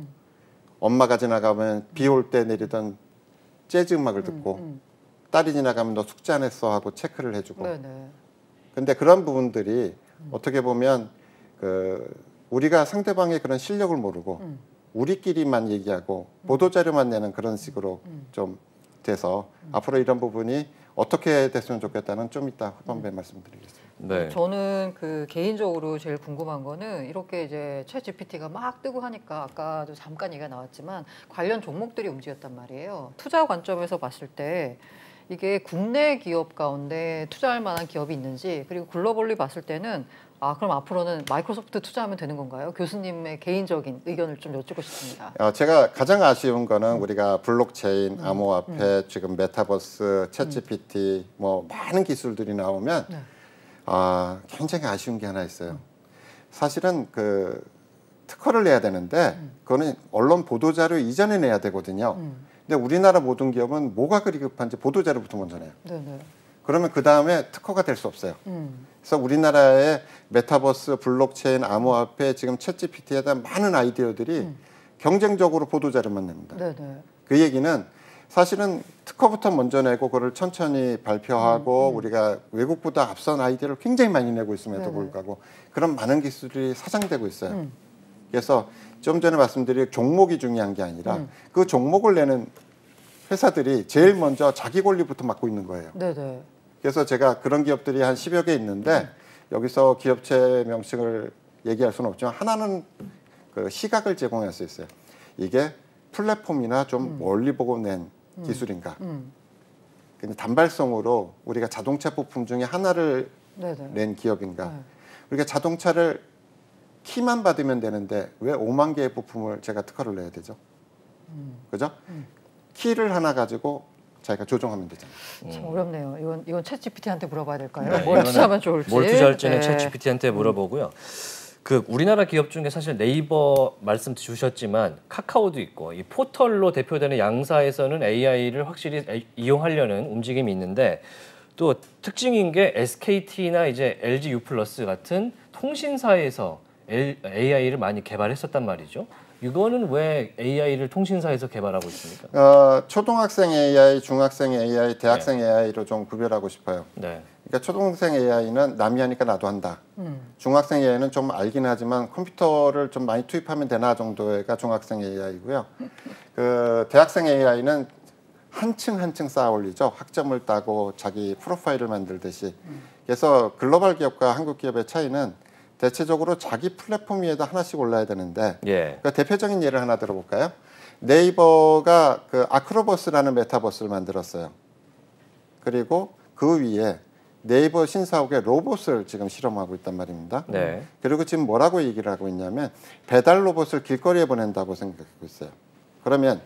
엄마가 지나가면 비 올 때 내리던 재즈 음악을 듣고 딸이 지나가면 너 숙제 안 했어 하고 체크를 해주고. 네네. 근데 그런 부분들이 어떻게 보면 우리가 상대방의 그런 실력을 모르고 우리끼리만 얘기하고 보도자료만 내는 그런 식으로 좀 돼서 앞으로 이런 부분이 어떻게 됐으면 좋겠다는 좀 이따 후반부에 말씀드리겠습니다. 네. 저는 개인적으로 제일 궁금한 거는 이렇게 이제 챗 GPT가 막 뜨고 하니까 아까도 잠깐 얘기가 나왔지만 관련 종목들이 움직였단 말이에요. 투자 관점에서 봤을 때 이게 국내 기업 가운데 투자할 만한 기업이 있는지, 그리고 글로벌리 봤을 때는 그럼 앞으로는 마이크로소프트 투자하면 되는 건가요? 교수님의 개인적인 의견을 좀 여쭙고 싶습니다. 제가 가장 아쉬운 거는 우리가 블록체인, 암호화폐, 지금 메타버스, 챗 GPT 뭐 많은 기술들이 나오면 네. 굉장히 아쉬운 게 하나 있어요. 사실은 특허를 내야 되는데 그거는 언론 보도자료 이전에 내야 되거든요. 근데 우리나라 모든 기업은 뭐가 그리 급한지 보도자료부터 먼저 내요. 네네. 그러면 그 다음에 특허가 될 수 없어요. 그래서 우리나라의 메타버스, 블록체인, 암호화폐, 지금 챗 GPT에 대한 많은 아이디어들이 경쟁적으로 보도자료만 냅니다. 네네. 그 얘기는 사실은 특허부터 먼저 내고 그걸 천천히 발표하고 우리가 외국보다 앞선 아이디어를 굉장히 많이 내고 있음에도 네네. 불구하고 그런 많은 기술이 사장되고 있어요. 그래서 좀 전에 말씀드린 종목이 중요한 게 아니라 그 종목을 내는 회사들이 제일 먼저 자기 권리부터 맡고 있는 거예요. 네네. 그래서 제가 그런 기업들이 한 10여 개 있는데 여기서 기업체 명칭을 얘기할 수는 없지만 하나는 시각을 제공할 수 있어요. 이게 플랫폼이나 좀 멀리 보고 낸 기술인가. 근데 단발성으로 우리가 자동차 부품 중에 하나를 네네. 낸 기업인가. 네. 우리가 자동차를 키만 받으면 되는데 왜 5만 개의 부품을 제가 특허를 내야 되죠? 그죠? 키를 하나 가지고 자기가 조정하면 되잖아요. 참 어렵네요. 이건 챗 GPT한테 물어봐야 될까요? 네, 뭘 투자하면 좋을지. 뭘 투자할지는 네. 챗 GPT한테 물어보고요. 우리나라 기업 중에 사실 네이버 말씀 주셨지만 카카오도 있고 이 포털로 대표되는 양사에서는 AI를 확실히 이용하려는 움직임이 있는데 또 특징인 게 SKT나 이제 LG U+ 같은 통신사에서 AI를 많이 개발했었단 말이죠. 이거는 왜 AI를 통신사에서 개발하고 있습니까? 초등학생 AI, 중학생 AI, 대학생 AI로 좀 구별하고 싶어요. 네. 그러니까 초등학생 AI는 남이 하니까 나도 한다. 중학생 AI는 좀 알긴 하지만 컴퓨터를 좀 많이 투입하면 되나 정도가 중학생 AI고요. 대학생 AI는 한층 한층 쌓아 올리죠. 학점을 따고 자기 프로파일을 만들듯이. 그래서 글로벌 기업과 한국 기업의 차이는 대체적으로 자기 플랫폼 위에다 하나씩 올라야 되는데 그러니까 대표적인 예를 하나 들어볼까요? 네이버가 아크로버스라는 메타버스를 만들었어요. 그리고 그 위에 네이버 신사옥의 로봇을 지금 실험하고 있단 말입니다. 네. 그리고 지금 뭐라고 얘기를 하고 있냐면 배달 로봇을 길거리에 보낸다고 생각하고 있어요. 그러면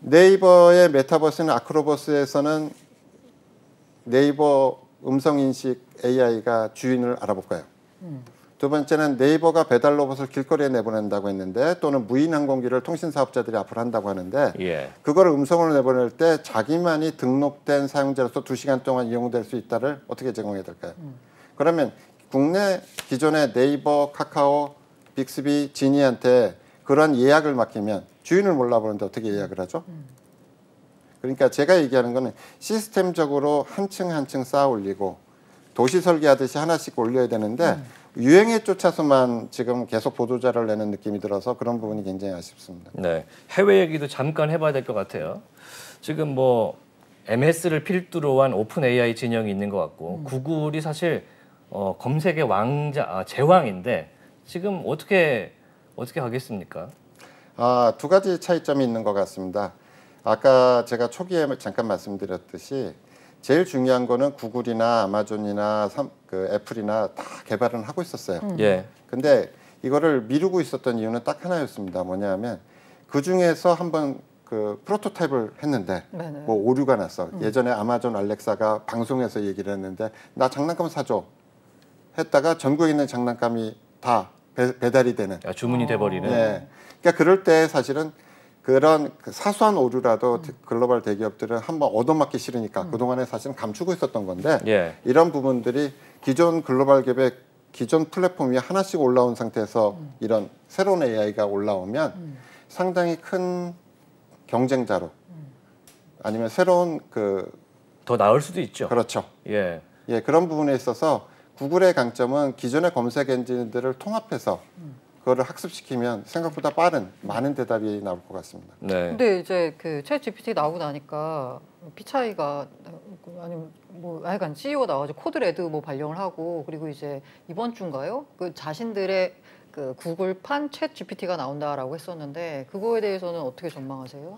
네이버의 메타버스는 아크로버스에서는 네이버 음성인식 AI가 주인을 알아볼까요? 두 번째는 네이버가 배달 로봇을 길거리에 내보낸다고 했는데 또는 무인 항공기를 통신사업자들이 앞으로 한다고 하는데 그걸 음성으로 내보낼 때 자기만이 등록된 사용자로서 2시간 동안 이용될 수 있다를 어떻게 제공해야 될까요? 그러면 국내 기존의 네이버, 카카오, 빅스비, 지니한테 그런 예약을 맡기면 주인을 몰라보는데 어떻게 예약을 하죠? 그러니까 제가 얘기하는 거는 시스템적으로 한층 한층 쌓아 올리고 도시 설계하듯이 하나씩 올려야 되는데 유행에 쫓아서만 지금 계속 보도자료를 내는 느낌이 들어서 그런 부분이 굉장히 아쉽습니다. 네, 해외 얘기도 잠깐 해봐야 될 것 같아요. 지금 뭐 MS를 필두로 한 오픈 AI 진영이 있는 것 같고 구글이 사실 검색의 왕자, 제왕인데 지금 어떻게 하겠습니까? 두 가지 차이점이 있는 것 같습니다. 아까 제가 초기에 잠깐 말씀드렸듯이 제일 중요한 거는 구글이나 아마존이나 애플이나 다 개발은 하고 있었어요. 근데 이거를 미루고 있었던 이유는 딱 하나였습니다. 뭐냐면 그 중에서 한번 프로토타입을 했는데 뭐 오류가 났어. 예전에 아마존 알렉사가 방송에서 얘기를 했는데 나 장난감 사줘 했다가 전국에 있는 장난감이 다 배달이 되는. 주문이 돼버리는. 네. 그러니까 그럴 때 사실은 그런 사소한 오류라도 글로벌 대기업들은 한번 얻어맞기 싫으니까 그동안에 사실은 감추고 있었던 건데 이런 부분들이 기존 글로벌 기업의 기존 플랫폼 위에 하나씩 올라온 상태에서 이런 새로운 AI가 올라오면 상당히 큰 경쟁자로 아니면 새로운 더 나을 수도 있죠. 그렇죠. 예, 그런 부분에 있어서 구글의 강점은 기존의 검색 엔진들을 통합해서 그거를 학습시키면 생각보다 많은 대답이 나올 것 같습니다. 네. 근데 이제 그 챗 GPT 나오고 나니까 피차이가 아니면 뭐 하여간 CEO가 나와가지고 코드레드 뭐 발령을 하고 그리고 이제 이번 주인가요? 그 자신들의 그 구글판 챗 GPT가 나온다라고 했었는데 그거에 대해서는 어떻게 전망하세요?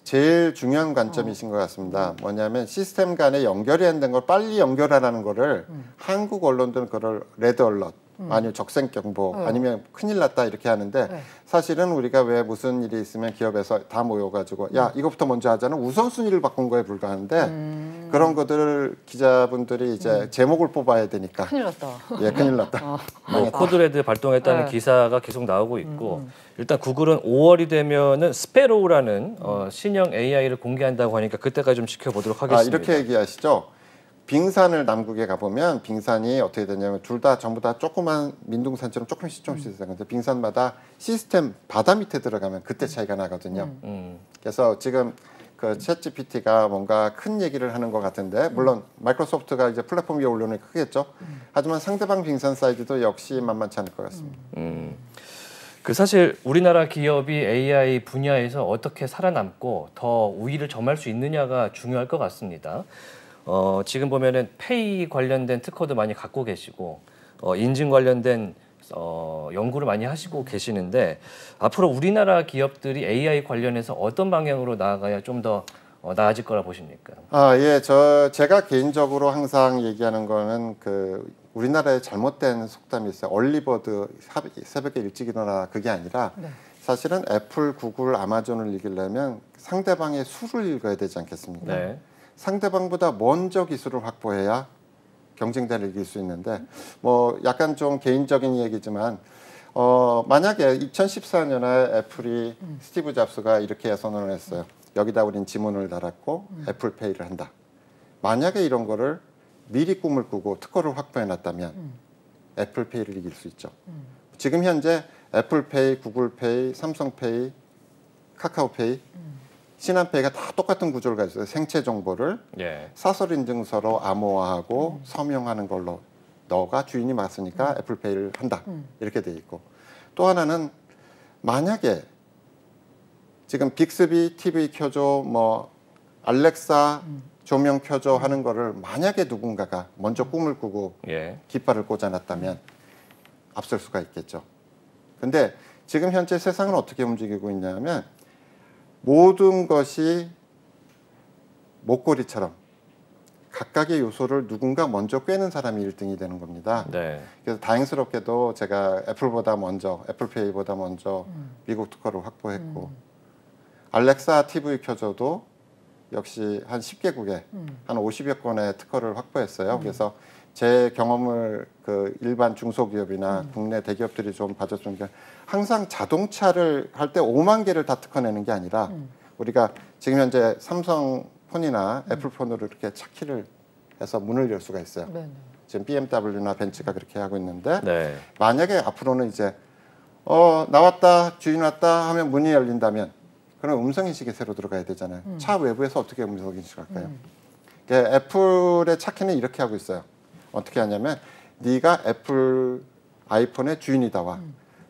제일 중요한 관점이신 것 같습니다. 뭐냐면 시스템 간에 연결이 안 된 걸 빨리 연결하라는 거를 한국 언론들은 그걸 레드 얼럿 아니면 적색 경보 아니면 큰일 났다 이렇게 하는데 사실은 우리가 왜 무슨 일이 있으면 기업에서 다 모여가지고 야 이것부터 먼저 하자는 우선순위를 바꾼 거에 불과한데 그런 것들을 기자분들이 이제 제목을 뽑아야 되니까 큰일 났다. 예, 큰일 났다. 뭐 코드레드 발동했다는 기사가 계속 나오고 있고 일단 구글은 5월이 되면은 스페로우라는 신형 AI를 공개한다고 하니까 그때까지 좀 지켜보도록 하겠습니다. 이렇게 얘기하시죠. 빙산을 남극에 가보면 빙산이 어떻게 되냐면 둘 다 전부 다 조그만 민둥산처럼 조금씩 있어요. 근데 빙산마다 시스템 바다 밑에 들어가면 그때 차이가 나거든요. 그래서 지금 그 챗GPT가 뭔가 큰 얘기를 하는 것 같은데 물론 마이크로소프트가 이제 플랫폼 위에 올려놓으니 크겠죠. 하지만 상대방 빙산 사이즈도 역시 만만치 않을 것 같습니다. 사실 우리나라 기업이 AI 분야에서 어떻게 살아남고 더 우위를 점할 수 있느냐가 중요할 것 같습니다. 지금 보면은 페이 관련된 특허도 많이 갖고 계시고 인증 관련된 연구를 많이 하시고 계시는데 앞으로 우리나라 기업들이 AI 관련해서 어떤 방향으로 나아가야 좀 더 나아질 거라 보십니까? 제가 개인적으로 항상 얘기하는 거는 우리나라의 잘못된 속담이 있어요. 얼리버드 새벽에 일찍 일어나 그게 아니라 사실은 애플, 구글, 아마존을 이기려면 상대방의 수를 읽어야 되지 않겠습니까? 네. 상대방보다 먼저 기술을 확보해야 경쟁자를 이길 수 있는데 뭐 약간 좀 개인적인 얘기지만 만약에 2014년에 애플이 스티브 잡스가 이렇게 선언을 했어요. 여기다 우린 지문을 달았고 애플페이를 한다. 만약에 이런 거를 미리 꿈을 꾸고 특허를 확보해 놨다면 애플페이를 이길 수 있죠. 지금 현재 애플페이, 구글페이, 삼성페이, 카카오페이 신한페이가 다 똑같은 구조를 가지고 있어요. 생체 정보를 사설 인증서로 암호화하고 서명하는 걸로 너가 주인이 맞으니까 애플페이를 한다. 이렇게 돼 있고 또 하나는 만약에 지금 빅스비 TV 켜줘 뭐 알렉사 조명 켜줘 하는 거를 만약에 누군가가 먼저 꿈을 꾸고 깃발을 꽂아놨다면 앞설 수가 있겠죠. 근데 지금 현재 세상은 어떻게 움직이고 있냐면 모든 것이 목걸이처럼 각각의 요소를 누군가 먼저 꿰는 사람이 1등이 되는 겁니다. 그래서 다행스럽게도 제가 애플보다 먼저, 애플페이보다 먼저 미국 특허를 확보했고 알렉사 TV 켜줘도 역시 한 10개국에 한 50여 건의 특허를 확보했어요. 그래서 제 경험을 일반 중소기업이나 국내 대기업들이 좀 봐줬던 게 항상 자동차를 할 때 5만 개를 다 특허내는 게 아니라 우리가 지금 현재 삼성 폰이나 애플 폰으로 이렇게 차키를 해서 문을 열 수가 있어요. 지금 BMW나 벤츠가 그렇게 하고 있는데 만약에 앞으로는 이제 나왔다 주인 왔다 하면 문이 열린다면 그럼 음성인식이 새로 들어가야 되잖아요. 차 외부에서 어떻게 음성인식할까요? 애플의 차키는 이렇게 하고 있어요. 어떻게 하냐면 네가 애플 아이폰의 주인이다와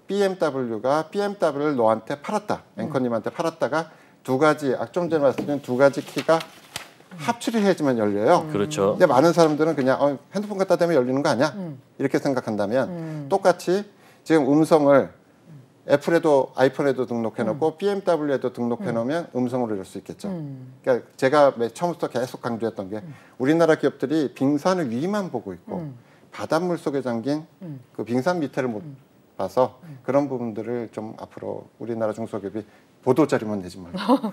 BMW가 BMW를 너한테 팔았다. 앵커님한테 팔았다가 두 가지 좀 전에 말씀드린 두 가지 키가 합치를 해야지만 열려요. 그렇죠. 근데 많은 사람들은 그냥 핸드폰 갖다 대면 열리는 거 아니야? 이렇게 생각한다면 똑같이 지금 음성을 애플에도 아이폰에도 등록해놓고 BMW에도 등록해놓으면 음성으로 열 수 있겠죠. 그러니까 제가 처음부터 계속 강조했던 게 우리나라 기업들이 빙산을 위만 보고 있고 바닷물 속에 잠긴 그 빙산 밑에를 못 봐서 그런 부분들을 좀 앞으로 우리나라 중소기업이 보도자료만 내지 말고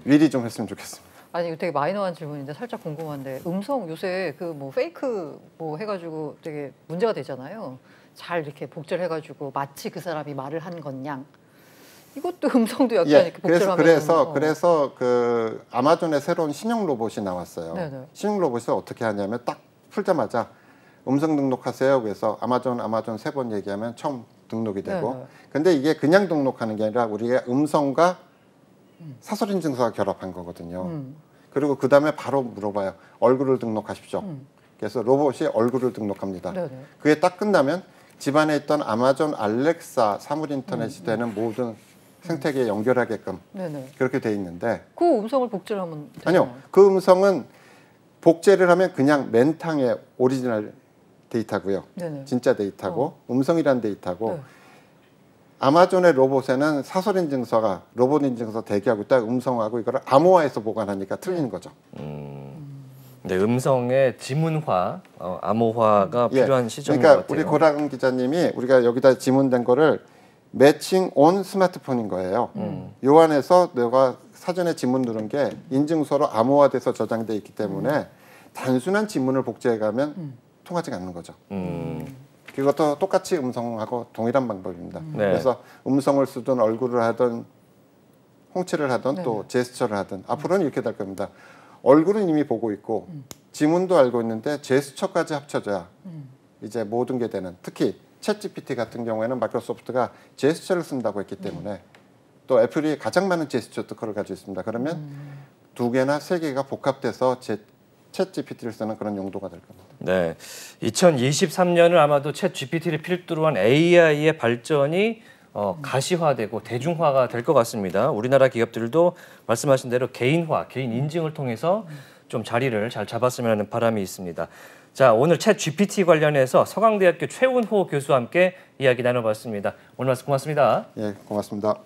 미리 좀 했으면 좋겠습니다. 아니 되게 마이너한 질문인데 살짝 궁금한데 음성 요새 그 뭐 페이크 뭐 해가지고 되게 문제가 되잖아요. 잘 이렇게 복제를 해가지고 마치 그 사람이 말을 한 것 양. 이것도 음성도 약간 이렇게 복제를 하면 그래서 그 아마존의 새로운 신형 로봇이 나왔어요. 신형 로봇을 어떻게 하냐면 딱 풀자마자 음성 등록하세요. 그래서 아마존 3번 얘기하면 처음 등록이 되고. 근데 이게 그냥 등록하는 게 아니라 우리가 음성과 사설인증서가 결합한 거거든요. 그리고 그 다음에 바로 물어봐요. 얼굴을 등록하십시오. 그래서 로봇이 얼굴을 등록합니다. 네네. 그게 딱 끝나면 집안에 있던 아마존 알렉사 사물 인터넷이 되는 모든 생태계에 연결하게끔 네네. 그렇게 돼 있는데 그 음성을 복제를 하면 되잖아요. 아니요. 그 음성은 복제를 하면 그냥 맨탕의 오리지널 데이터고요. 네네. 진짜 데이터고 음성이란 데이터고 네. 아마존의 로봇에는 사설 인증서가 로봇 인증서 대기하고 있다 음성하고 이거를 암호화해서 보관하니까 틀리는 거죠. 네, 음성의 지문화, 암호화가 필요한 시점인 그러니까 것 같아요. 우리 고랑 기자님이 우리가 여기다 지문된 거를 매칭 온 스마트폰인 거예요. 요 안에서 내가 사전에 지문 누른 게 인증서로 암호화돼서 저장돼 있기 때문에 단순한 지문을 복제해가면 통하지 않는 거죠. 그것도 똑같이 음성하고 동일한 방법입니다. 네. 그래서 음성을 쓰든 얼굴을 하든 홍채를 하든 또 제스처를 하든 앞으로는 이렇게 될 겁니다. 얼굴은 이미 보고 있고 지문도 알고 있는데 제스처까지 합쳐져야 이제 모든 게 되는 특히 챗GPT 같은 경우에는 마이크로소프트가 제스처를 쓴다고 했기 때문에 또 애플이 가장 많은 제스처 특허를 가지고 있습니다. 그러면 2개나 3개가 복합돼서 챗GPT를 쓰는 그런 용도가 될 겁니다. 네, 2023년은 아마도 챗GPT를 필두로 한 AI의 발전이 가시화되고 대중화가 될 것 같습니다. 우리나라 기업들도 말씀하신 대로 개인화, 개인 인증을 통해서 좀 자리를 잘 잡았으면 하는 바람이 있습니다. 자, 오늘 챗GPT 관련해서 서강대학교 최운호 교수와 함께 이야기 나눠봤습니다. 오늘 말씀 고맙습니다. 예, 고맙습니다.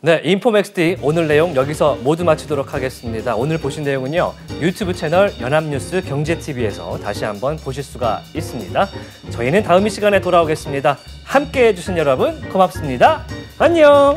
네, 인포맥스D 오늘 내용 여기서 모두 마치도록 하겠습니다. 오늘 보신 내용은요, 유튜브 채널 연합뉴스 경제TV에서 다시 한번 보실 수가 있습니다. 저희는 다음 이 시간에 돌아오겠습니다. 함께해 주신 여러분 고맙습니다. 안녕!